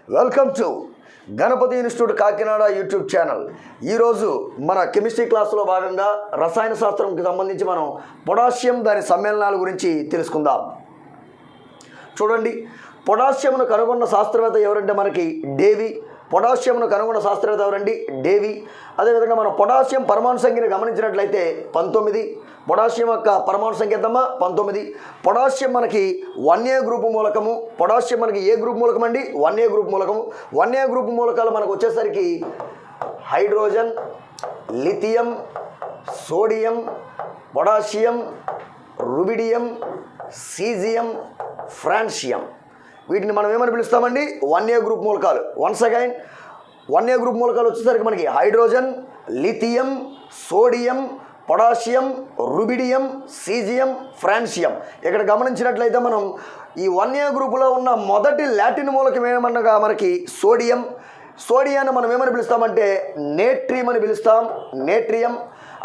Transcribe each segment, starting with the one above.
Welcome to Ganapathi institute Kakinada YouTube channel. ఈరోజు మన chemistry క్లాసులో భాగంగా రసాయన శాస్త్రంకి సంబంధించి మనం పొటాషియం దాని సమ్మేళనాల గురించి తెలుసుకుందాం. చూడండి, పొటాషియంను కనుగొన్న శాస్త్రవేత్త ఎవరంటే మనకి డేవి. పొటాషియంను కనుగొన్న శాస్త్రవేత్త ఎవరండి? డేవి. అదేవిధంగా మనం పొటాషియం పరమాణు సంఖ్యను గమనించినట్లయితే 19. పొటాషియం యొక్క పరమాణు సంఖ్య ఎంతమ్మా? 19. పొటాషియం మనకి 1A గ్రూప్ మూలకము. పొటాషియం మనకి ఏ గ్రూప్ మూలకం అండి? 1A group మూలకము. 1A గ్రూప్ మూలకాలు మనకు వచ్చేసరికి hydrogen, lithium, sodium, potassium, rubidium, caesium, francium. వీటిని మనం ఏమని పిలుస్తామండి? 1A గ్రూప్ మూలకాలు. వన్స్ అగైన్ 1A గ్రూప్ మూలకాలు వచ్చేసరికి మనకి hydrogen, lithium, sodium, potassium, rubidium, caesium, francium. ఇక్కడ గమనించినట్లయితే మనం ఈ 1A గ్రూపులో ఉన్న మొదటి లాటిన్ మూలకం ఏమనగా మనకి సోడియం. సోడియాన్ని మనం ఏమని పిలుస్తామంటే నేట్రియం అని పిలుస్తాం, నేట్రియం.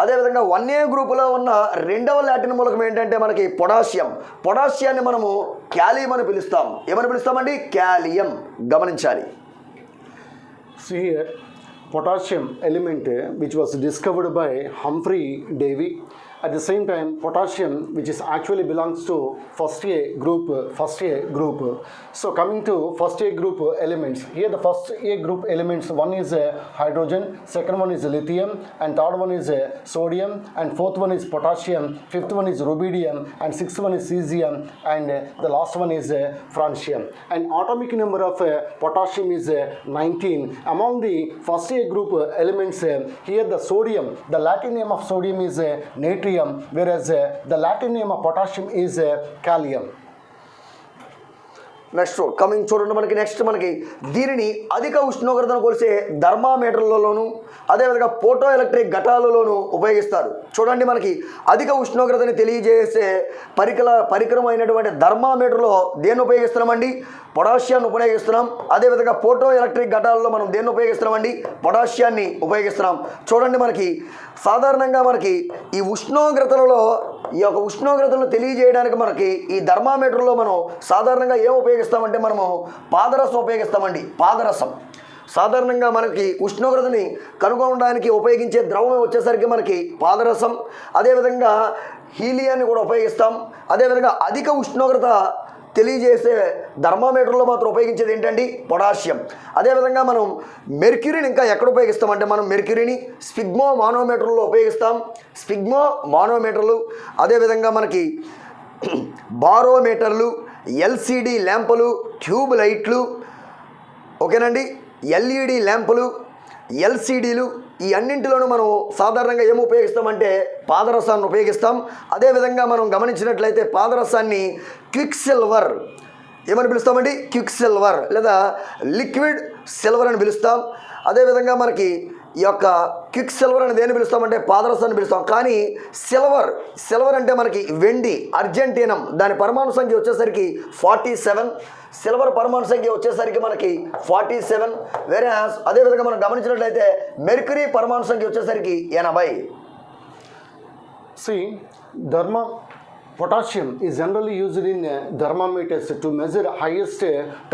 అదేవిధంగా 1A గ్రూపులో ఉన్న రెండవ లాటిన్ మూలకం ఏంటంటే మనకి పొటాషియం. పొటాషియాన్ని మనము క్యాలియం అని పిలుస్తాం. ఏమని పిలుస్తామండి? క్యాలియం. గమనించాలి. See here, potassium element which was discovered by Humphrey Davy. At the same time, potassium which is actually belongs to first A group. So coming to first A group elements, here the first A group elements, one is hydrogen, second one is lithium, and third one is sodium, and fourth one is potassium, fifth one is rubidium, and sixth one is cesium, and the last one is francium. And atomic number of potassium is 19. Among the first A group elements, here the sodium, the Latin name of sodium is natrium, whereas the Latin name of potassium is kalium. Next coming చూడండి, మనకి దీనిని అధిక ఉష్ణోగ్రతను కొలిసే థర్మామీటర్లలోను అదేవిధంగా photo electric ఘటాలలోనూ ఉపయోగిస్తారు. చూడండి, మనకి అధిక ఉష్ణోగ్రతని తెలియజేసే పరికరం అయినటువంటి థర్మామీటర్లో దేన్ని ఉపయోగిస్తున్నామండి? పొటాషియాన్ని ఉపయోగిస్తున్నాం. అదేవిధంగా ఫోటో ఎలక్ట్రిక్ ఘటాలలో మనం దేన్ని ఉపయోగిస్తున్నామండి? పొటాషియాన్ని ఉపయోగిస్తున్నాం. చూడండి, మనకి సాధారణంగా మనకి ఈ ఉష్ణోగ్రతలలో ఈ యొక్క ఉష్ణోగ్రతలను తెలియజేయడానికి మనకి ఈ థర్మామీటర్లో మనం సాధారణంగా ఏం ఉపయోగిస్తామంటే మనము పాదరసం ఉపయోగిస్తామండి. పాదరసం సాధారణంగా మనకి ఉష్ణోగ్రతని కనుగొనడానికి ఉపయోగించే ద్రవం వచ్చేసరికి మనకి పాదరసం. అదేవిధంగా హీలియాన్ని కూడా ఉపయోగిస్తాం. అదేవిధంగా అధిక ఉష్ణోగ్రత తెలియజేసే థర్మామీటర్లో మాత్రం ఉపయోగించేది ఏంటండి? పొటాషియం. అదేవిధంగా మనం మెర్క్యూరీని ఇంకా ఎక్కడ ఉపయోగిస్తామంటే మనం మెర్క్యూరీని స్పిగ్మో మానోమీటర్లో ఉపయోగిస్తాం. స్పిగ్మో మానోమీటర్లు, అదేవిధంగా మనకి బారోమీటర్లు, ఎల్సిడి ల్యాంపులు, ట్యూబ్ లైట్లు, ఓకేనండి, ఎల్ఈడి ల్యాంపులు, ఎల్సిడీలు, ఈ అన్నింటిలోనూ మనం సాధారణంగా ఏమి ఉపయోగిస్తామంటే పాదరసాన్ని ఉపయోగిస్తాం. అదేవిధంగా మనం గమనించినట్లయితే పాదరసాన్ని క్విక్ సిల్వర్ ఏమని పిలుస్తామండి? క్విక్ సిల్వర్ లేదా లిక్విడ్ సిల్వర్ అని పిలుస్తాం. అదేవిధంగా మనకి ఈ యొక్క క్విక్ సిల్వర్ అని దేని పిలుస్తామంటే పాదరసాన్ని పిలుస్తాం. కానీ సిల్వర్ అంటే మనకి వెండి, అర్జెంటీనం, దాని పరమాణు సంఖ్య వచ్చేసరికి 47. సిల్వర్ పరమాణు సంఖ్య వచ్చేసరికి మనకి 47. వేరే అదేవిధంగా మనం గమనించినట్లయితే మెర్క్యూరీ పరమాణు సంఖ్య వచ్చేసరికి 80. See, potassium is generally used in thermometers to measure highest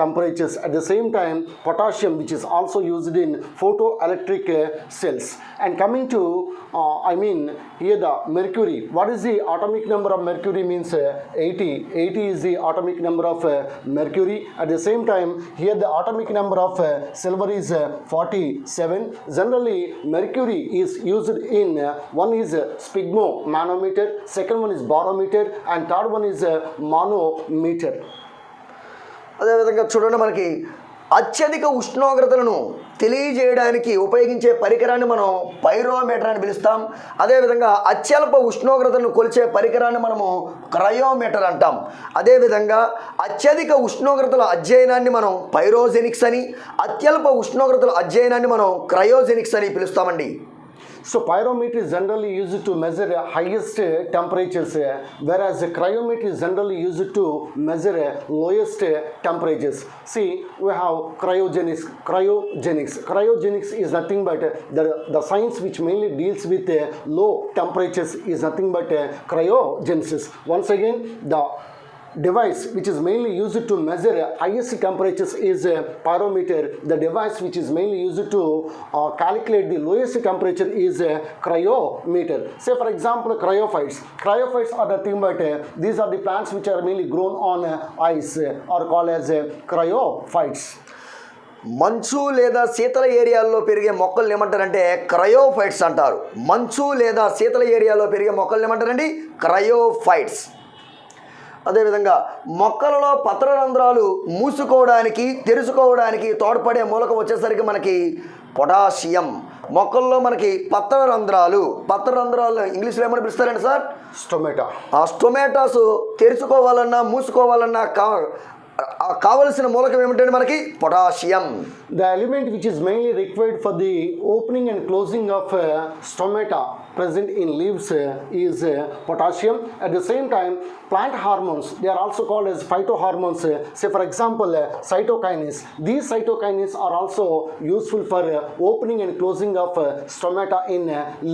temperatures. At the same time, potassium which is also used in photoelectric cells. And coming to here the mercury, what is the atomic number of mercury? Means 80 is the atomic number of mercury. At the same time, here the atomic number of silver is 47. Generally mercury is used in one is sphygmo manometer, second one is barometer, and third one is manometer. అదేవిధంగా చూడండి, మనకి అత్యధిక ఉష్ణోగ్రతలను తెలియజేయడానికి ఉపయోగించే పరికరాన్ని మనం pyrometer అని పిలుస్తాం. అదేవిధంగా అత్యల్ప ఉష్ణోగ్రతలను కొలిచే పరికరాన్ని మనము క్రయోమీటర్ అంటాం. అదేవిధంగా అత్యధిక ఉష్ణోగ్రతల అధ్యయనాన్ని మనం పైరోజెనిక్స్ అని, అత్యల్ప ఉష్ణోగ్రతల అధ్యయనాన్ని మనం క్రయోజెనిక్స్ అని పిలుస్తామండి. So pyrometer is generally used to measure highest temperatures, whereas cryometer is generally used to measure lowest temperatures. See, we have cryogenics. Cryogenics is nothing but the science which mainly deals with low temperatures is nothing but cryogenesis. Once again, the device which is mainly used to measure highest temperatures is a pyrometer. The device which is mainly used to calculate the lowest temperature is a cryometer. Say for example cryophytes. Cryophytes are nothing but these are the plants which are mainly grown on ice are called as cryophytes. మంచు లేదా శీతల ఏరియాల్లో పెరిగే మొక్కల్ని ఏమంటారంటే క్రయోఫైట్స్ అంటారు. మంచు లేదా శీతల ఏరియాలో పెరిగే మొక్కల్ని ఏమంటారండి? క్రయోఫైట్స్. అదేవిధంగా మొక్కలలో పత్రరంధ్రాలు మూసుకోవడానికి తెరుచుకోవడానికి తోడ్పడే మూలకం వచ్చేసరికి మనకి పొటాషియం. మొక్కల్లో మనకి పత్రరంధ్రాలు ఇంగ్లీష్లో ఏమని పిలుస్తారండి సార్? స్టొమాటా. ఆ స్టొమాటాస్ తెరుచుకోవాలన్నా మూసుకోవాలన్నా కావలసిన మూలకం ఏమిటంటే మనకి potassium. The element which is mainly required for the opening and closing of stomata present in leaves is potassium. At the same time, plant hormones, they are also called as phytohormones. Say for example, cytokinins. These cytokinins are also useful for opening and closing of stomata in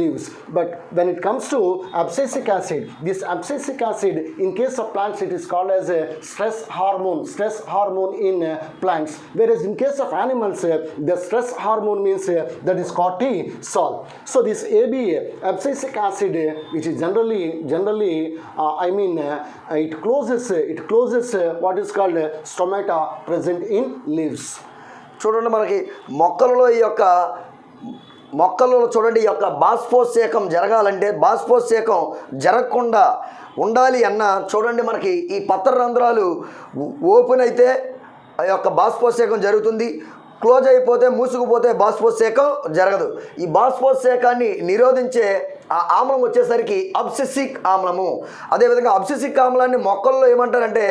leaves. But when it comes to abscisic acid, this abscisic acid in case of plants it is called as a stress hormone in plants. Whereas in case of animals, the stress hormone means that is cortisol. So this ABA, abscisic acid, which is generally it closes what is called stomata present in leaves. చూడండి మనకి మొక్కలలో చూడండి ఈ యొక్క బాష్పోత్సేకం జరగాలంటే బాష్పోత్సేకం జరగకుండా ఉండాలి అన్న చూడండి మనకి ఈ పత్రరంధ్రాలు ఓపెన్ అయితే ఆ యొక్క బాష్పోత్సేకం జరుగుతుంది. క్లోజ్ అయిపోతే మూసుకుపోతే బాష్పోత్సేకం జరగదు. ఈ బాష్పోత్సేకాన్ని నిరోధించే ఆ ఆమ్లం వచ్చేసరికి అబ్సిసిక్ ఆమ్లము. అదేవిధంగా అబ్సిసిక్ ఆమ్లాన్ని మొక్కల్లో ఏమంటారంటే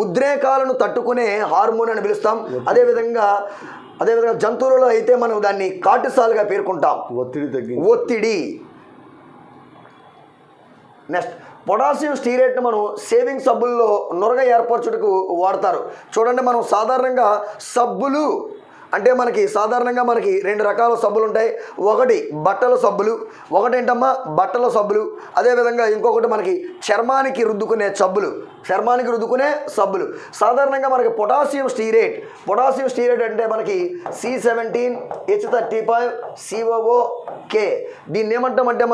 ఉద్రేకాలను తట్టుకునే హార్మోన్ అని పిలుస్తాం. అదేవిధంగా జంతువులలో అయితే మనం దాన్ని కార్టిసాల్గా పేర్కొంటాం. ఒత్తిడి. నెక్స్ట్ పొటాషియం స్టీరేట్ను మనం షేవింగ్ సబ్బుల్లో నురగ ఏర్పరచుటకు వాడతారు. చూడండి మనం సాధారణంగా సబ్బులు అంటే మనకి రెండు రకాల సబ్బులు ఉంటాయి. ఒకటి బట్టల సబ్బులు, బట్టల సబ్బులు. అదేవిధంగా ఇంకొకటి మనకి చర్మానికి రుద్దుకునే సబ్బులు. సాధారణంగా మనకి పొటాషియం స్టీరేట్ అంటే మనకి C17H35 COOK. దీన్ని ఏమంటామంటే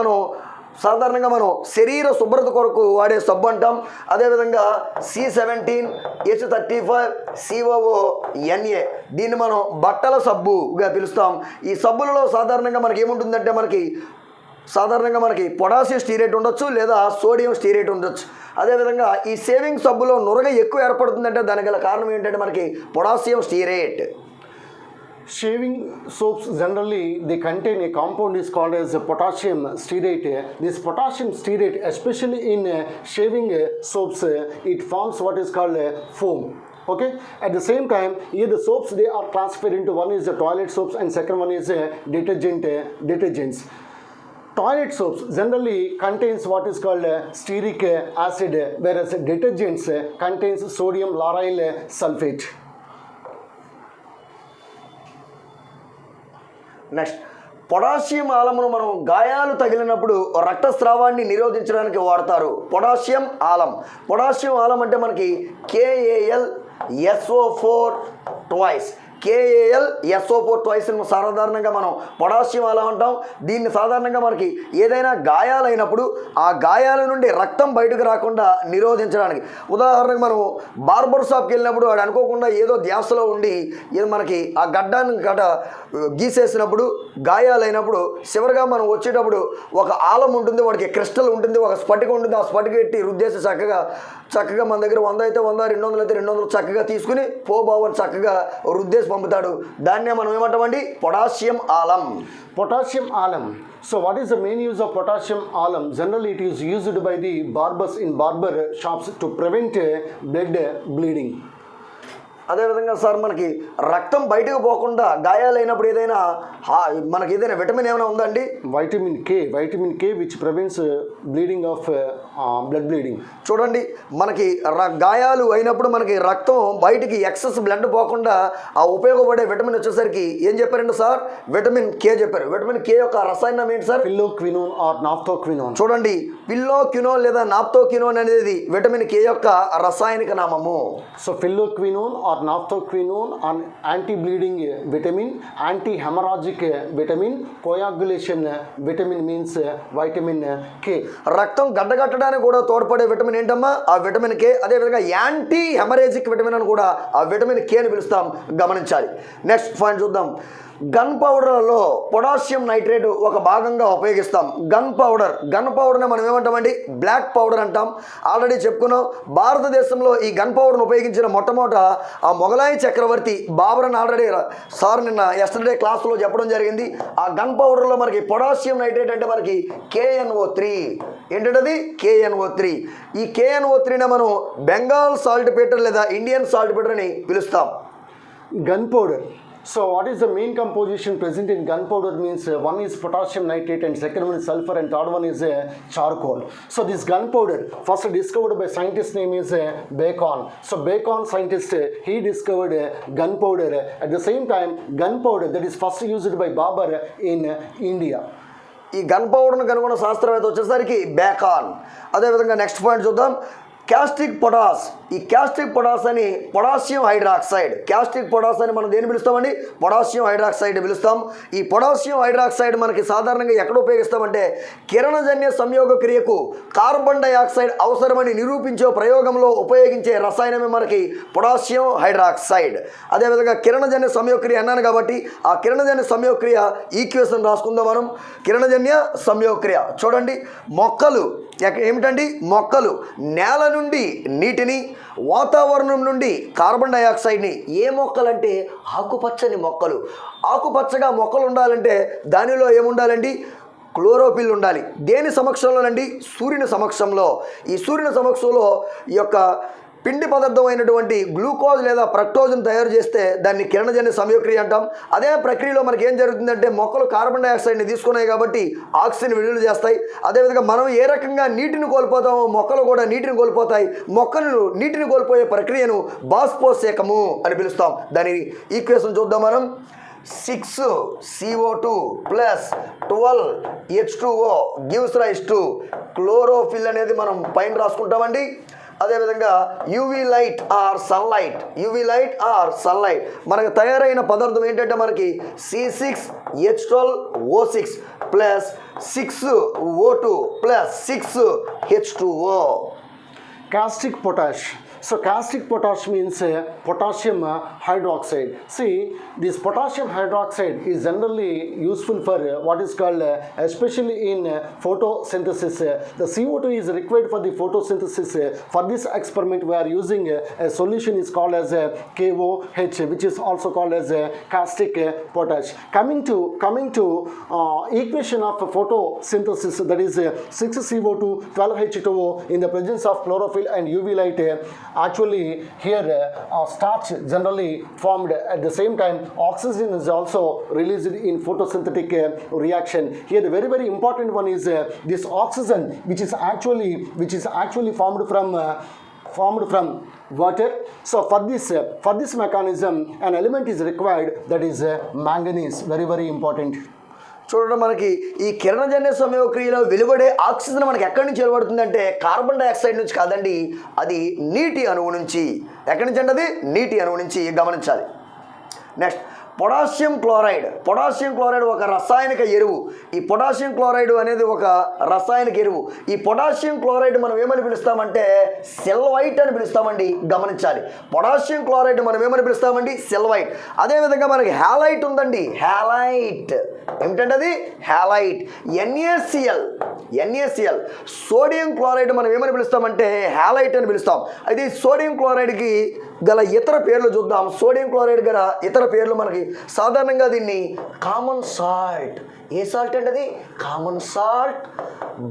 సాధారణంగా మనం శరీర శుభ్రత కొరకు వాడే సబ్బు అంటాం. అదేవిధంగా C17H35 COONA దీన్ని మనం బట్టల సబ్బుగా పిలుస్తాం. ఈ సబ్బులలో సాధారణంగా మనకి ఏముంటుందంటే మనకి పొటాషియం స్టీరేట్ ఉండొచ్చు లేదా సోడియం స్టీరేట్ ఉండొచ్చు. అదేవిధంగా ఈ షేవింగ్ సబ్బులో నురగ ఎక్కువ ఏర్పడుతుందంటే దానికి గల కారణం ఏంటంటే మనకి potassium stearate. Shaving soaps generally they contain a compound is called as potassium stearate. This potassium stearate, especially in shaving soaps, it forms what is called foam. Okay. At the same time, here the soaps they are classified into one is the toilet soaps and second one is detergents. Toilet soaps generally contains what is called stearic acid, whereas detergents contains sodium lauryl sulfate. Next potassium ఆలమును మనం గాయాలు తగిలినప్పుడు రక్తస్రావాన్ని నిరోధించడానికి వాడతారు. Potassium Alam అంటే మనకి KAlSO4 twice. KAlSO4 twice సాధారణంగా మనం పొటాషియం ఆలం అంటాం. దీన్ని సాధారణంగా మనకి ఏదైనా గాయాలైనప్పుడు ఆ గాయాల నుండి రక్తం బయటకు రాకుండా నిరోధించడానికి. ఉదాహరణకు మనం బార్బర్ షాప్కి వెళ్ళినప్పుడు వాడు అనుకోకుండా ఏదో ధ్యాసలో ఉండి మనకి ఆ గడ్డాన్ని గీసేసినప్పుడు గాయాలైనప్పుడు చివరిగా మనం వచ్చేటప్పుడు ఒక ఆలం ఉంటుంది, వాడికి క్రిస్టల్ ఉంటుంది, ఒక స్ఫటికం ఉంటుంది. ఆ స్ఫటిక పెట్టి రుద్దేసి చక్కగా మన దగ్గర 100 అయితే 100, 200 అయితే 200 చక్కగా తీసుకుని పోబావని చక్కగా రుద్దేసి పంపుతాడు. దాన్నే మనం ఏమంటామండి? Potassium alum. So what is the main use of potassium alum? Generally it is used by the barbers in barber shops to prevent blood bleeding. అదేవిధంగా సార్ మనకి రక్తం బయటకు పోకుండా గాయాలైనప్పుడు ఏదైనా మనకి ఏదైనా విటమిన్ ఏమైనా ఉందండి? Vitamin K which prevents bleeding of blood bleeding. చూడండి మనకి గాయాలు అయినప్పుడు మనకి రక్తం బయటికి ఎక్సెస్ బ్లడ్ పోకుండా ఆ ఉపయోగపడే విటమిన్ వచ్చేసరికి ఏం చెప్పారండి సార్? విటమిన్ కే చెప్పారు. విటమిన్ కే యొక్క రసాయనం ఏంటి సార్? పిల్లోక్వినోన్ ఆర్ నాప్తోక్వినోన్. చూడండి పిల్లోక్వినోన్ లేదా నాప్తోక్వినోన్ అనేది విటమిన్ కే యొక్క రసాయనిక నామము. So phylloquinone or naphthoquinone an anti bleeding vitamin, anti haemorrhagic vitamin, coagulation vitamin means vitamin K. రక్తం గడ్డగట్టడానికి కూడా తోడ్పడే విటమిన్ ఏంటమ్మా? ఆ విటమిన్ కే. అదేవిధంగా యాంటీ హెమరేజిక్ విటమిన్ అని కూడా ఆ విటమిన్ కే అని పిలుస్తాం, గమనించాలి. నెక్స్ట్ పాయింట్ చూద్దాం. గన్ పౌడర్లో పొటాషియం నైట్రేట్ ఒక భాగంగా ఉపయోగిస్తాం. గన్ పౌడర్ని మనం ఏమంటామండి? బ్లాక్ పౌడర్ అంటాం. ఆల్రెడీ చెప్పుకున్నాం. భారతదేశంలో ఈ గన్ పౌడర్ను ఉపయోగించిన మొట్టమొదట ఆ మొఘలాయి చక్రవర్తి బాబర్ అని ఆల్రెడీ సార్ నిన్న ఎస్టర్డే క్లాస్లో చెప్పడం జరిగింది. ఆ గన్ పౌడర్లో మనకి పొటాషియం నైట్రేట్ అంటే మనకి KNO3. ఏంటంటే KNO3. ఈ KNO3ని మనం బెంగాల్ సాల్ట్ పేటర్ లేదా ఇండియన్ సాల్ట్ పేటర్ అని పిలుస్తాం. Gun powder. So what is the main composition present in gunpowder means one is potassium nitrate and second one is sulfur and third one is charcoal. So this gunpowder first discovered by scientist name is Bacon. So Bacon scientist he discovered gunpowder. At the same time gunpowder that is first used by Babar in India. ఈ gun పౌడర్ను కనుగొన్న శాస్త్రవేత్త వచ్చేసరికి బేకాన్. అదేవిధంగా next point చూద్దాం. Caustic పొటాస్. ఈ caustic పొటాస్ అని potassium hydroxide. Caustic పొటాస్ అని మనం దేని పిలుస్తామండి? పొటాషియం హైడ్రాక్సైడ్ పిలుస్తాం. ఈ పొటాషియం హైడ్రాక్సైడ్ మనకి సాధారణంగా ఎక్కడ ఉపయోగిస్తామంటే కిరణజన్య సంయోగ క్రియకు కార్బన్ డైఆక్సైడ్ అవసరమని నిరూపించే ప్రయోగంలో ఉపయోగించే రసాయనమే మనకి పొటాషియం హైడ్రాక్సైడ్. అదేవిధంగా కిరణజన్య సంయోగక్రియ అన్నాను కాబట్టి ఆ కిరణజన్య సంయోగక్రియ ఈక్వేషన్ రాసుకుందాం మనం. కిరణజన్య సంయోగక్రియ చూడండి. మొక్కలు ఏమిటండి? మొక్కలు నేల నుండి నీటిని, వాతావరణం నుండి కార్బన్ డైఆక్సైడ్ని. ఏ మొక్కలంటే ఆకుపచ్చని మొక్కలు. ఆకుపచ్చగా మొక్కలు ఉండాలంటే దానిలో ఏముండాలండి? క్లోరోఫిల్ ఉండాలి. దేని సమక్షంలోనండి? సూర్యుని సమక్షంలో. ఈ సూర్యుని సమక్షంలో ఈ యొక్క పిండి పదార్థం అయినటువంటి గ్లూకోజ్ లేదా ఫ్రక్టోజ్ని తయారు చేస్తే దాన్ని కిరణజన్య సంయోగక్రియ అంటాం. అదే ప్రక్రియలో మనకి ఏం జరుగుతుందంటే మొక్కలు కార్బన్ డైఆక్సైడ్ని తీసుకున్నాయి కాబట్టి ఆక్సిజన్ విడుదల చేస్తాయి. అదేవిధంగా మనం ఏ రకంగా నీటిని కోల్పోతామో మొక్కలు కూడా నీటిని కోల్పోతాయి. మొక్కలు నీటిని కోల్పోయే ప్రక్రియను బాష్పోత్సేకము అని పిలుస్తాం. దాని ఈక్వేషన్ చూద్దాం మనం. 6CO2 plus 12H2O gives rise to chlorophyll అనేది మనం పైన రాసుకుంటామండి. అదేవిధంగా యూవీ లైట్ ఆర్ సన్లైట్ మనకు తయారైన పదార్థం ఏంటంటే మనకి C6H12O6 plus 6O2 plus 6H2O. Castic potash. So castic potash means potassium hydroxide. See, this potassium hydroxide is generally useful for what is called especially in photosynthesis. The CO2 is required for the photosynthesis. For this experiment we are using a solution is called as KOH, which is also called as castic potash. Coming to equation of photosynthesis, that is 6CO2 12H2O in the presence of chlorophyll and UV light. Actually here starch generally formed. At the same time oxygen is also released in photosynthetic reaction. Here the very important one is this oxygen which is actually formed from water. So for this mechanism an element is required, that is manganese. Very important. చూడండి మనకి ఈ కిరణజన్య సంయోగక్రియలో వెలువడే oxygen మనకి ఎక్కడి నుంచి వెలువడుతుందంటే carbon dioxide నుంచి కాదండి, అది నీటి అణువు నుంచి. ఎక్కడి నుంచి అంటే అది నీటి అణువు నుంచి, గమనించాలి. నెక్స్ట్ పొటాషియం క్లోరైడ్ ఒక రసాయనిక ఎరువు. ఈ పొటాషియం క్లోరైడ్ అనేది ఒక రసాయనిక ఎరువు. ఈ పొటాషియం క్లోరైడ్ మనం ఏమని పిలుస్తామంటే సెల్వైట్ అని పిలుస్తామండి, గమనించాలి. పొటాషియం క్లోరైడ్ మనం ఏమని పిలుస్తామండి? సెల్వైట్. అదేవిధంగా మనకి హ్యాలైట్ ఉందండి. హ్యాలైట్ ఏమిటంటే అది హ్యాలైట్. NaCl. సోడియం క్లోరైడ్ మనం ఏమని పిలుస్తామంటే హ్యాలైట్ అని పిలుస్తాం. అయితే సోడియం క్లోరైడ్కి గల ఇతర పేర్లు చూద్దాం. సోడియం క్లోరైడ్ గల ఇతర పేర్లు మనకి సాధారణంగా దీన్ని కామన్ సాల్ట్. ఏ సాల్ట్ అంటే అది? Common salt.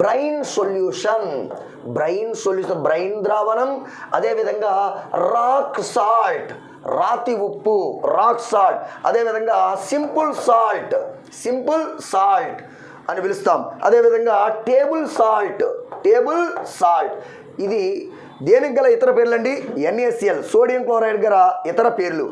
Brain solution brain ద్రావణం. అదేవిధంగా రాక్ రాతి ఉప్పు, రాక్ సాల్ట్. అదేవిధంగా సింపుల్ సాల్ట్ అని పిలుస్తాం. అదేవిధంగా టేబుల్ సాల్ట్ ఇది దేనికి గల ఇతర పేర్లండి? NaCl సోడియం క్లోరైడ్ గల ఇతర పేర్లు.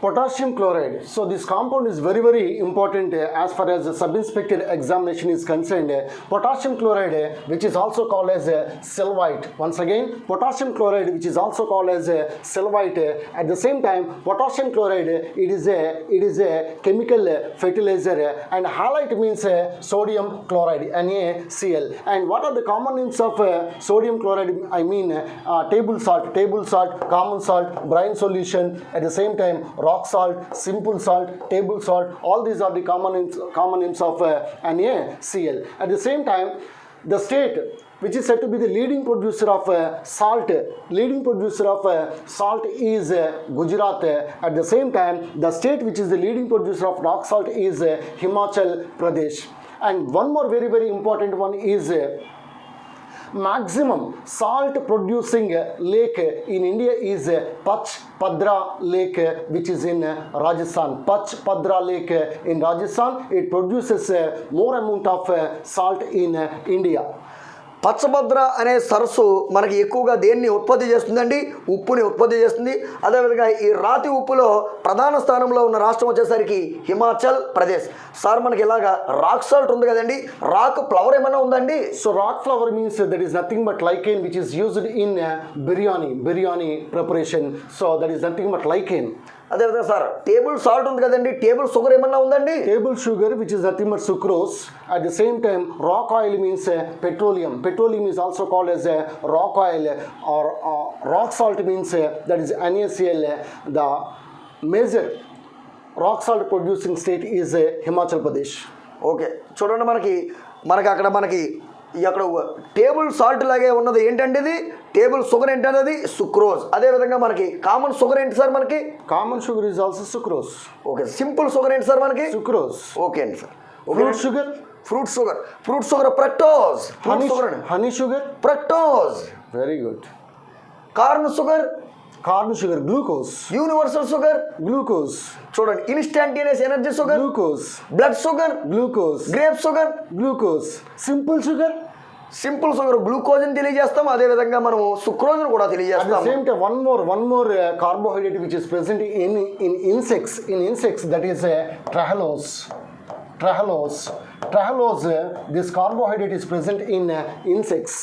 Potassium chloride. So this compound is very very important as far as the sub-inspector examination is concerned. Potassium chloride, which is also called as sylvite. Once again, potassium chloride, which is also called as sylvite. At the same time, potassium chloride, it is a chemical fertilizer, and halite means sodium chloride, NaCl. And what are the common names of sodium chloride? I mean table salt, common salt, brine solution. At the same time, rock salt, simple salt, table salt, all these are the common names of NaCl. At the same time, the state which is said to be the leading producer of salt is Gujarat. At the same time, the state which is the leading producer of rock salt is Himachal Pradesh. And one more very very important one is maximum salt producing lake in India is Pachpadra Lake, which is in Rajasthan. Pachpadra Lake in Rajasthan, it produces more amount of salt in India. పచ్చభద్ర అనే సరస్సు మనకి ఎక్కువగా దేన్ని ఉత్పత్తి చేస్తుందండి? ఉప్పుని ఉత్పత్తి చేస్తుంది. అదేవిధంగా ఈ రాతి ఉప్పులో ప్రధాన స్థానంలో ఉన్న రాష్ట్రం వచ్చేసరికి హిమాచల్ ప్రదేశ్. సార్ మనకి ఇలాగా రాక్ సాల్ట్ ఉంది కదండి, రాక్ ఫ్లవర్ ఏమైనా ఉందండి? So rock flower means that is nothing but lichen, which is used in biryani preparation. So that is nothing but lichen. అదేవిధంగా సార్ టేబుల్ సాల్ట్ ఉంది కదండి, టేబుల్ షుగర్ ఏమన్నా ఉందండి? Table sugar, which is nothing but sucrose. At the same time, rock oil means petroleum. Petroleum is also called as rock oil, or rock salt means that is NaCl. The major rock salt producing state is Himachal Pradesh. Okay, చూడండి మనకి అక్కడ table salt లాగే ఉన్నది ఏంటంటే ఇది table sugar ఏంటంటే అది sucrose. అదేవిధంగా మనకి కామన్ షుగర్ ఏంటి సార్? మనకి common sugar is also sucrose. Okay, simple sugar ఏంటి సార్? మనకి సుక్రోజ్. ఓకే అండి sir. Fruit sugar fructose. Honey sugar fructose. Very good. Corn sugar glucose. Universal sugar glucose. చూడండి, instantaneous energy sugar glucose. Blood sugar glucose. Grape sugar glucose. Simple sugar glucose ని తెలియజేస్తాం. అదే విధంగా మనం sucrose కూడా తెలియజేస్తాం. Same time one more carbohydrate which is present in insects, that is trehalose. This carbohydrate is present in insects.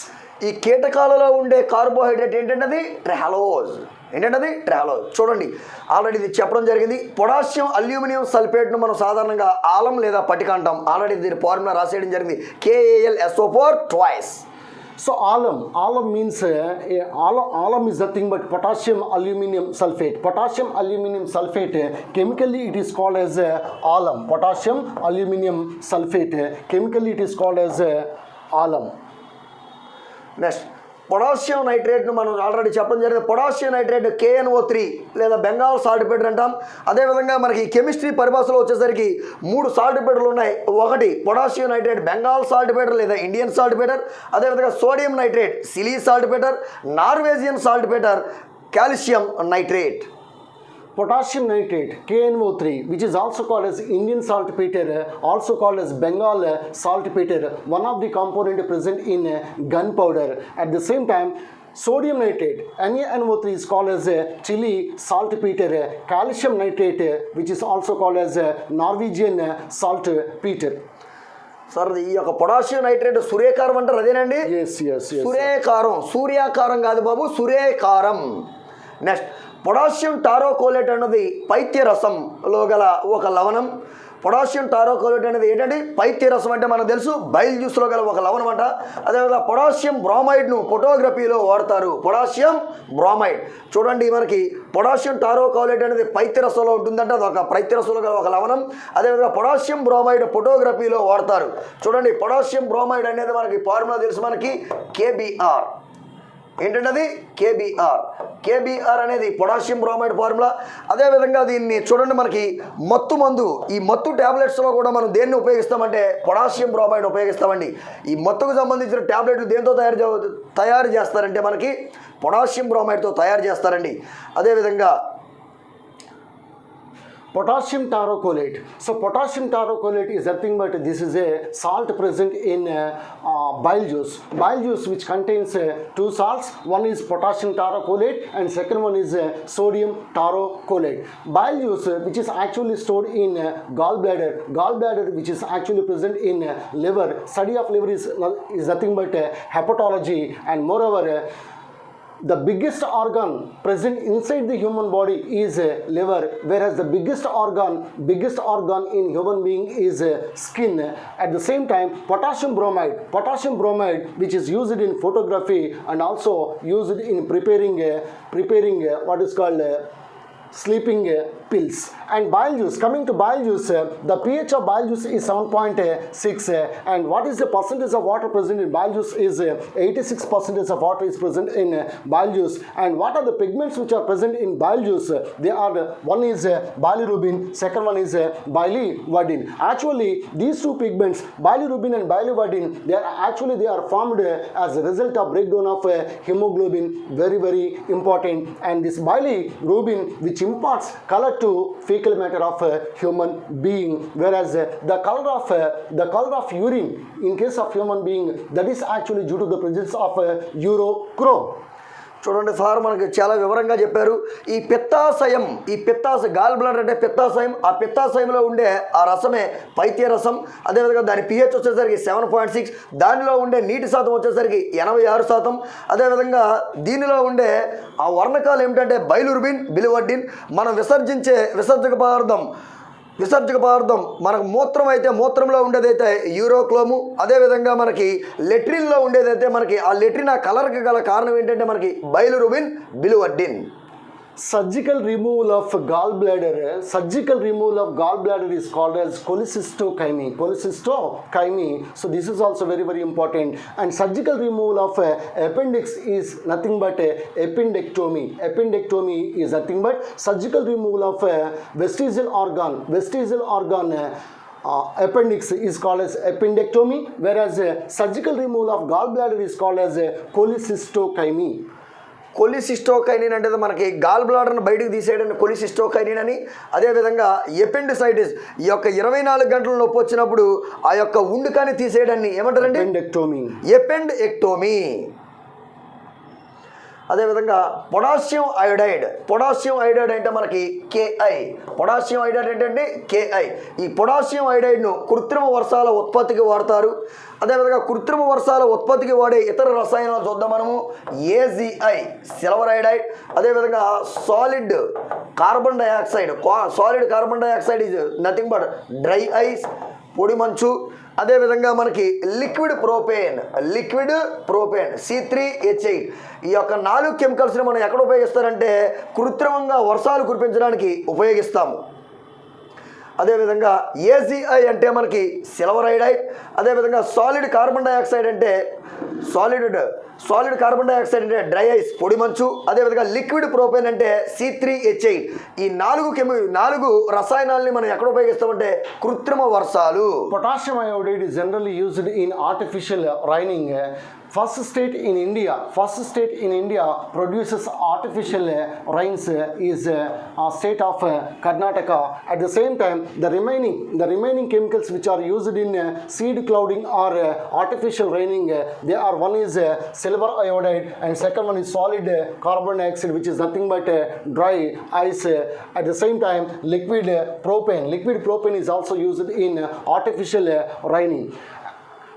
ఈ కీటకాలలో ఉండే కార్బోహైడ్రేట్ ఏంటంటే ట్రెహాలోజ్. చూడండి, ఆల్రెడీ ఇది చెప్పడం జరిగింది. పొటాషియం అల్యూమినియం సల్ఫేట్ను మనం సాధారణంగా ఆలం లేదా పటిక అంటాం. ఆల్రెడీ దీని ఫార్ములా రాసేయడం జరిగింది, KAlSO4 twice. So alum means alum is nothing but potassium aluminum sulfate. Chemically it is called as alum. Potassium aluminum sulfate, chemically it is called as alum. Next potassium నైట్రేట్ను మనం already చెప్పడం జరిగింది. Potassium nitrate KNO3 లేదా Bengal salt powder అంటాం. అదేవిధంగా మనకి chemistry పరిభాషలో వచ్చేసరికి 3 సాల్ట్ పౌడర్లు ఉన్నాయి. ఒకటి potassium nitrate Bengal salt powder లేదా ఇండియన్ సాల్ట్ పౌడర్. అదేవిధంగా sodium nitrate silly salt powder, Norwegian salt powder, calcium nitrate. Potassium nitrate, KNO3, which is also called as Indian saltpeter, also called as Bengal saltpeter, one of the component present in gunpowder. At the same time, sodium nitrate, NaNO3, is called as chili saltpeter. Calcium nitrate, which is also called as Norwegian saltpeter. Sir ఈ యొక్క potassium nitrate సూర్యకారం అంటారు, అదేనండి? Yes. సూర్యాకారం కాదు బాబు, సూర్యకారం. Next potassium taurocholate అన్నది పైత్యరసంలో గల ఒక లవణం. Potassium taurocholate అనేది ఏంటంటే పైత్యరసం అంటే మనకు తెలుసు బైల్ జ్యూస్లో గల ఒక లవణం అంట. అదేవిధంగా పొటాషియం బ్రోమైడ్ను ఫోటోగ్రఫీలో వాడతారు. పొటాషియం బ్రోమైడ్ చూడండి, మనకి పొటాషియం టారోకోలేట్ అనేది పైత్యరసంలో ఉంటుందంటే అది ఒక పైత్యరసంలో గల ఒక లవణం. అదేవిధంగా పొటాషియం బ్రోమైడ్ ఫోటోగ్రఫీలో వాడతారు. చూడండి, పొటాషియం బ్రోమైడ్ అనేది మనకి ఫార్ములా తెలుసు, మనకి KBr. ఏంటంటే అది కేబిఆర్ అనేది పొటాషియం బ్రోమైడ్ ఫార్ములా. అదేవిధంగా దీన్ని చూడండి, మనకి మత్తు మందు, ఈ మత్తు ట్యాబ్లెట్స్లో కూడా మనం దేన్ని ఉపయోగిస్తామంటే పొటాషియం బ్రోమైడ్ ఉపయోగిస్తామండి. ఈ మత్తుకు సంబంధించిన ట్యాబ్లెట్లు దేంతో తయారు చేస్తారంటే మనకి పొటాషియం బ్రోమైడ్తో తయారు చేస్తారండి. అదేవిధంగా Potassium tarocholate. So potassium tarocholate is nothing but this is a salt present in bile juice. Bile juice which contains two salts. One is potassium tarocholate and second one is sodium tarocholate. Bile juice which is actually stored in gallbladder. Gallbladder which is actually present in liver. Study of liver is nothing but hepatology, and moreover the biggest organ present inside the human body is liver, whereas the biggest organ in human being is skin. At the same time, potassium bromide which is used in photography and also used in preparing what is called sleeping pills. And bile juice, coming to bile juice, the pH of bile juice is 7.6, and what is the percentage of water present in bile juice is 86% of water is present in bile juice. And what are the pigments which are present in bile juice? They are, one is bilirubin, second one is biliverdin. Actually these two pigments, bilirubin and biliverdin, they are formed as a result of breakdown of hemoglobin. Very important. And this bilirubin which imparts color to fecal matter of a human being, whereas the color of urine in case of human being, that is actually due to the presence of urochrome. చూడండి sir, మనకి చాలా వివరంగా చెప్పారు. ఈ పిత్తాశయం, gall bladder అంటే పిత్తాశయం, ఆ పిత్తాశయంలో ఉండే ఆ రసమే పైత్య రసం. అదేవిధంగా దాని pH వచ్చేసరికి 7.6, దానిలో ఉండే నీటి శాతం వచ్చేసరికి 86%. అదేవిధంగా దీనిలో ఉండే ఆ వర్ణకాలు ఏమిటంటే బైలురుబిన్, బిలివర్డిన్. మనం విసర్జక పదార్థం మనకు మూత్రం అయితే మూత్రంలో ఉండేదైతే యూరోక్లోము. అదేవిధంగా మనకి లెట్రిన్లో ఉండేదైతే మనకి ఆ లెట్రిన్ ఆ కలర్కి గల కారణం ఏంటంటే మనకి bilirubin, biliverdin. Surgical removal of gallbladder is called as cholecystectomy. So this is also very important. And surgical removal of appendix is nothing but appendectomy. Appendectomy is nothing but surgical removal of vestigial organ. Appendix is called as appendectomy, whereas surgical removal of gallbladder is called as cholecystectomy. కొలిసిస్టోకైనిన్ అంటే మనకి gall బ్లాడర్ను బయటకు తీసేయడానికి కొలిసిస్టోకైనిన్ అని. అదేవిధంగా appendicitis, ఈ యొక్క 24 గంటల నొప్పి వచ్చినప్పుడు ఆ యొక్క ఉండుకాన్ని తీసేయడాన్ని ఏమంటారండి? ఎపెండెక్టోమీ. అదేవిధంగా పొటాషియం ఐడైడ్ అంటే మనకి KI. పొటాషియం ఐడైడ్ ఏంటంటే KI. ఈ పొటాషియం ఐడైడ్ను కృత్రిమ వర్షాల ఉత్పత్తికి వాడతారు. అదేవిధంగా కృత్రిమ వర్షాల ఉత్పత్తికి వాడే ఇతర రసాయనాలు చూద్దాం మనము. AgI, silver iodide. అదేవిధంగా solid carbon dioxide is nothing but dry ice, పొడి మంచు. అదేవిధంగా మనకి లిక్విడ్ ప్రోపేన్ C3H8. ఈ యొక్క 4 కెమికల్స్ని మనం ఎక్కడ ఉపయోగిస్తారంటే కృత్రిమంగా వర్షాలు కురిపించడానికి ఉపయోగిస్తాము. అదేవిధంగా AgI అంటే మనకి సిల్వర్ ఐడైడ్. అదేవిధంగా సాలిడ్ కార్బన్ డైఆక్సైడ్ అంటే డ్రై ఐస్, పొడి మంచు. అదేవిధంగా లిక్విడ్ ప్రోపేన్ అంటే C3H8. ఈ 4 రసాయనాలని మనం ఎక్కడ ఉపయోగిస్తామంటే కృత్రిమ వర్షాలు. Potassium iodide is generally used in artificial raining. First state in India produces artificial rains is state of Karnataka. At the same time, the remaining chemicals which are used in seed clouding or artificial raining, one is silver iodide and second one is solid carbon dioxide, which is nothing but dry ice. At the same time, liquid propane is also used in artificial raining.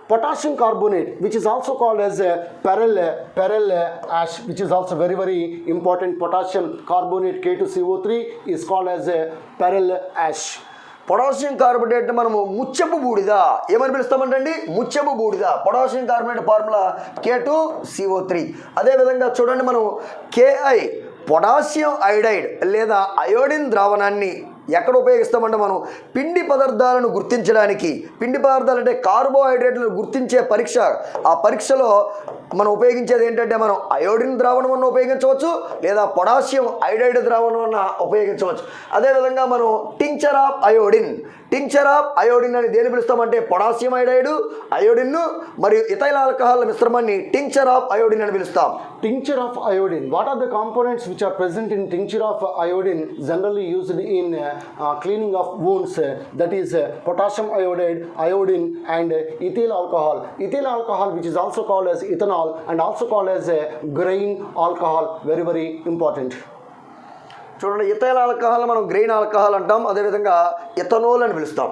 Potassium carbonate, which is also called as perl ash, which is also very important. Potassium carbonate K2CO3 is called as perl ash. Potassium carbonate మనము ముత్యపు బూడిద ఏమని పిలుస్తామంటండి? ముత్యపు బూడిద. Potassium carbonate formula K2CO3. అదేవిధంగా చూడండి, మనం KI potassium iodide లేదా అయోడిన్ ద్రావణాన్ని ఎక్కడ ఉపయోగిస్తామంటే మనం పిండి పదార్థాలను గుర్తించడానికి. పిండి పదార్థాలు అంటే కార్బోహైడ్రేట్లను గుర్తించే పరీక్ష. ఆ పరీక్షలో మనం ఉపయోగించేది ఏంటంటే మనం అయోడిన్ ద్రావణం అన్న ఉపయోగించవచ్చు, లేదా పొటాషియం ఐడైడ్ ద్రావణం అన్న ఉపయోగించవచ్చు. అదేవిధంగా మనం tincture of iodine tincture of iodine అని దేని పిలుస్తామంటే పొటాషియం అయోడైడ్, అయోడిన్ మరియు ఇథైల్ ఆల్కహాల్ మిశ్రమాన్ని టింక్చర్ ఆఫ్ అయోడిన్ అని పిలుస్తాం. Tincture of iodine. What are the components which are present in tincture of iodine, generally used in cleaning of wounds? That is potassium iodide, iodine, and ethyl alcohol. Ethyl alcohol, which is also called as ethanol and also called as grain alcohol. Very, very important. చూడండి, ethyl alcohol మనం grain alcohol అంటాం, అదేవిధంగా ethanol అని పిలుస్తాం.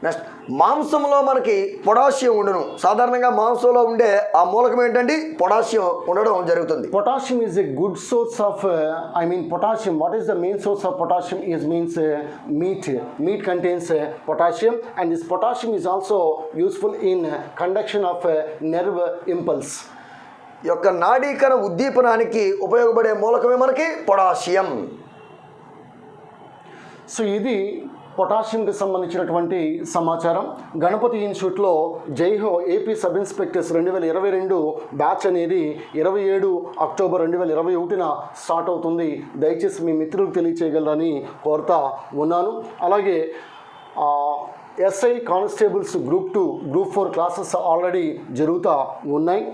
Next, మాంసంలో మనకి potassium ఉండును. సాధారణంగా మాంసంలో ఉండే ఆ మూలకం ఏంటంటే పొటాషియం ఉండడం జరుగుతుంది. Potassium is a good source of, potassium. What is the main source of potassium? Means meat. Meat contains potassium, and this potassium is also useful in conduction of nerve impulse. ఈ యొక్క నాడీకరణ ఉద్దీపనానికి ఉపయోగపడే మూలకమే మనకి potassium. So ఇది పొటాషియంకి సంబంధించినటువంటి సమాచారం. గణపతి ఇన్స్టిట్యూట్లో Jai Ho AP sub inspectors 2022 batch అనేది 27 October 2021 start అవుతుంది. దయచేసి మీ మిత్రులకు తెలియచేయగలరని కోరుతా ఉన్నాను. అలాగే SI constables group 2, group 4 classes already జరుగుతూ ఉన్నాయి.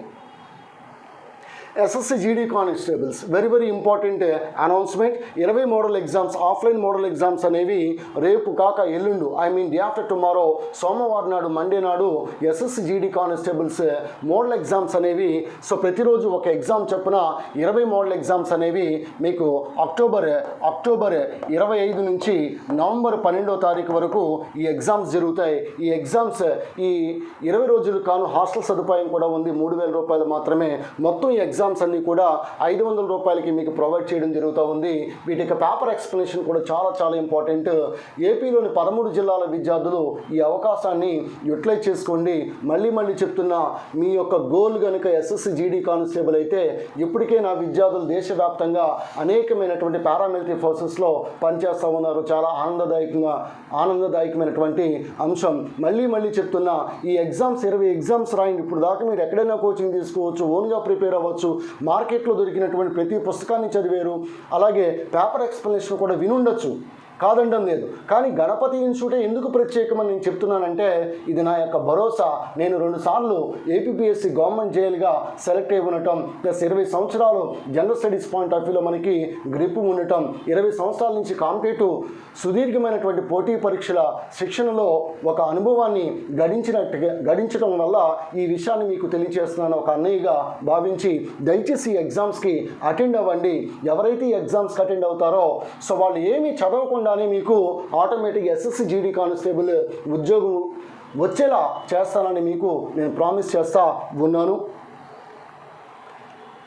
SSC GD constables very very important announcement. 20 model exams, offline model exams అనేవి రేపు కాక ఎల్లుండు, డే ఆఫ్టర్ టుమారో, సోమవారం నాడు, మండే నాడు SSC GD constables model exams అనేవి. సో ప్రతిరోజు ఒక ఎగ్జామ్ చొప్పున 20 మోడల్ ఎగ్జామ్స్ అనేవి మీకు అక్టోబర్ 25 నుంచి నవంబర్ 12వ తారీఖు వరకు ఈ ఎగ్జామ్స్ జరుగుతాయి. ఈ ఎగ్జామ్స్ ఈ 20 రోజులు కాను హాస్టల్ సదుపాయం కూడా ఉంది. 3,000 రూపాయలు మాత్రమే. మొత్తం ఈ ఎగ్జామ్స్ అన్నీ కూడా 500 రూపాయలకి మీకు ప్రొవైడ్ చేయడం జరుగుతూ ఉంది. వీటికి పేపర్ ఎక్స్ప్లెనేషన్ కూడా చాలా చాలా ఇంపార్టెంట్. ఏపీలోని 13 జిల్లాల విద్యార్థులు ఈ అవకాశాన్ని యూటిలైజ్ చేసుకోండి. మళ్ళీ చెప్తున్నా, మీ యొక్క గోల్ కనుక ఎస్ఎస్సి జీడీ కానిస్టేబుల్ అయితే ఇప్పటికే నా విద్యార్థులు దేశవ్యాప్తంగా అనేకమైనటువంటి పారామిలిటరీ ఫోర్సెస్లో పనిచేస్తూ ఉన్నారు. చాలా ఆనందదాయకమైనటువంటి అంశం. మళ్ళీ చెప్తున్నా, ఈ ఎగ్జామ్స్ 20 ఎగ్జామ్స్ రాయండి. ఇప్పుడు దాకా మీరు ఎక్కడైనా కోచింగ్ తీసుకోవచ్చు, ఓన్గా ప్రిపేర్ అవ్వచ్చు. మార్కెట్లో దొరికినటువంటి ప్రతి పుస్తకాన్ని చదివారు, అలాగే పేపర్ ఎక్స్ప్లెనేషన్ కూడా వినుండొచ్చు, కాదండం లేదు. కానీ గణపతి ఇన్స్టిట్యూటే ఎందుకు ప్రత్యేకమని నేను చెప్తున్నానంటే, ఇది నా యొక్క భరోసా. నేను 2 సార్లు ఏపీపీఎస్సీ గవర్నమెంట్ జైలుగా సెలెక్ట్ అయి ఉండటం, ప్లస్ 20 సంవత్సరాలు జనరల్ స్టడీస్ పాయింట్ ఆఫ్ వ్యూలో మనకి గ్రిప్ ఉండటం, 20 సంవత్సరాల నుంచి కాంపిటేటివ్ సుదీర్ఘమైనటువంటి పోటీ పరీక్షల శిక్షణలో ఒక అనుభవాన్ని గడించడం వల్ల ఈ విషయాన్ని మీకు తెలియజేస్తున్నాను. ఒక అన్నయ్యగా భావించి దయచేసి ఎగ్జామ్స్కి అటెండ్ అవ్వండి. ఎవరైతే ఈ ఎగ్జామ్స్కి అటెండ్ అవుతారో సో వాళ్ళు ఏమీ చదవకుండా మీకు ఆటోమేటిక్ ఎస్ఎస్సి జీడీ కానిస్టేబుల్ ఉద్యోగం వచ్చేలా చేస్తానని మీకు నేను ప్రామిస్ చేస్తా ఉన్నాను.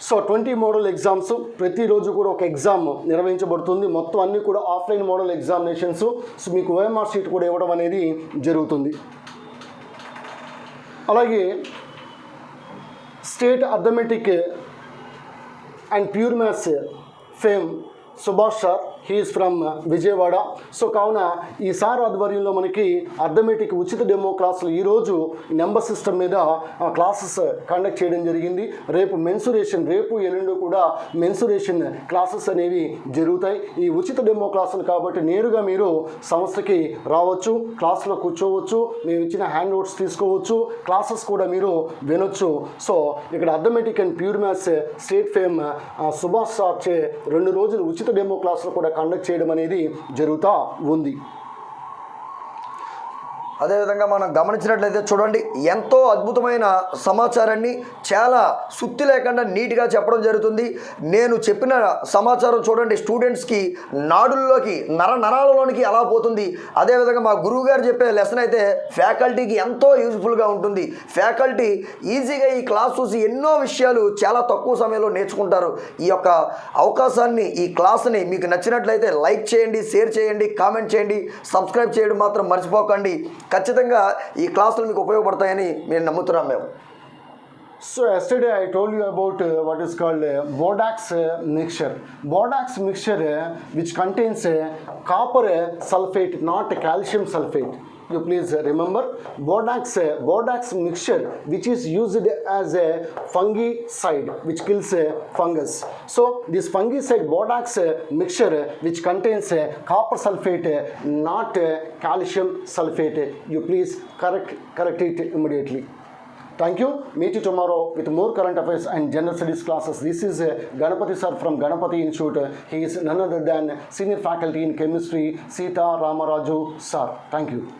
సో 20 మోడల్ ఎగ్జామ్స్, ప్రతిరోజు కూడా ఒక ఎగ్జామ్ నిర్వహించబడుతుంది. మొత్తం అన్నీ కూడా ఆఫ్లైన్ మోడల్ ఎగ్జామినేషన్స్. సో మీకు ఓఎంఆర్ షీట్ కూడా ఇవ్వడం అనేది జరుగుతుంది. అలాగే state arithmetic and pure maths fame Subhash sir, he is from Vijayawada. So కావున ఈ సార్ ఆధ్వర్యంలో మనకి అర్థమెటిక్ ఉచిత డెమో క్లాసులు ఈరోజు నెంబర్ సిస్టమ్ మీద క్లాసెస్ కండక్ట్ చేయడం జరిగింది. రేపు మెన్సురేషన్, రేపు ఎల్లుండి కూడా మెన్సురేషన్ క్లాసెస్ అనేవి జరుగుతాయి. ఈ ఉచిత డెమో క్లాసులు కాబట్టి నేరుగా మీరు సంస్థకి రావచ్చు, క్లాస్లో కూర్చోవచ్చు, మేము ఇచ్చిన హ్యాండ్ నోట్స్ తీసుకోవచ్చు, క్లాసెస్ కూడా మీరు వినొచ్చు. సో ఇక్కడ arithmetic and pure maths state fame Subhash sir చే 2 రోజులు ఉచిత డెమో క్లాసులు కూడా కండక్ట్ చేయడం అనేది జరుగుతూ ఉంది. అదేవిధంగా మనం గమనించినట్లయితే చూడండి, ఎంతో అద్భుతమైన సమాచారాన్ని చాలా సుత్తి లేకుండా నీట్గా చెప్పడం జరుగుతుంది. నేను చెప్పిన సమాచారం చూడండి, స్టూడెంట్స్కి నాడుల్లోకి నరాలలోనికి అలా పోతుంది. అదేవిధంగా మా గురువు గారు చెప్పే లెసన్ అయితే ఫ్యాకల్టీకి ఎంతో యూజ్ఫుల్గా ఉంటుంది. ఫ్యాకల్టీ ఈజీగా ఈ క్లాస్ చూసి ఎన్నో విషయాలు చాలా తక్కువ సమయంలో నేర్చుకుంటారు. ఈ యొక్క అవకాశాన్ని, ఈ క్లాస్ని మీకు నచ్చినట్లయితే లైక్ చేయండి, షేర్ చేయండి, కామెంట్ చేయండి, సబ్స్క్రైబ్ చేయడం మాత్రం మర్చిపోకండి. ఖచ్చితంగా ఈ క్లాసులు మీకు ఉపయోగపడతాయని మేము నమ్ముతున్నాం మేము. So yesterday I told you about what is called Borax mixture. Borax mixture which contains copper sulfate, not calcium sulfate. you please remember Borax mixture which is used as a fungicide which kills fungus. So this fungicide Borax mixture which contains copper sulfate, not calcium sulfate. You please correct it immediately. Thank you. Meet you tomorrow with more current affairs and general studies classes. This is Ganapati sir from Ganapati Institute. He is none other than senior faculty in chemistry, Sita Ramaraju sir. Thank you.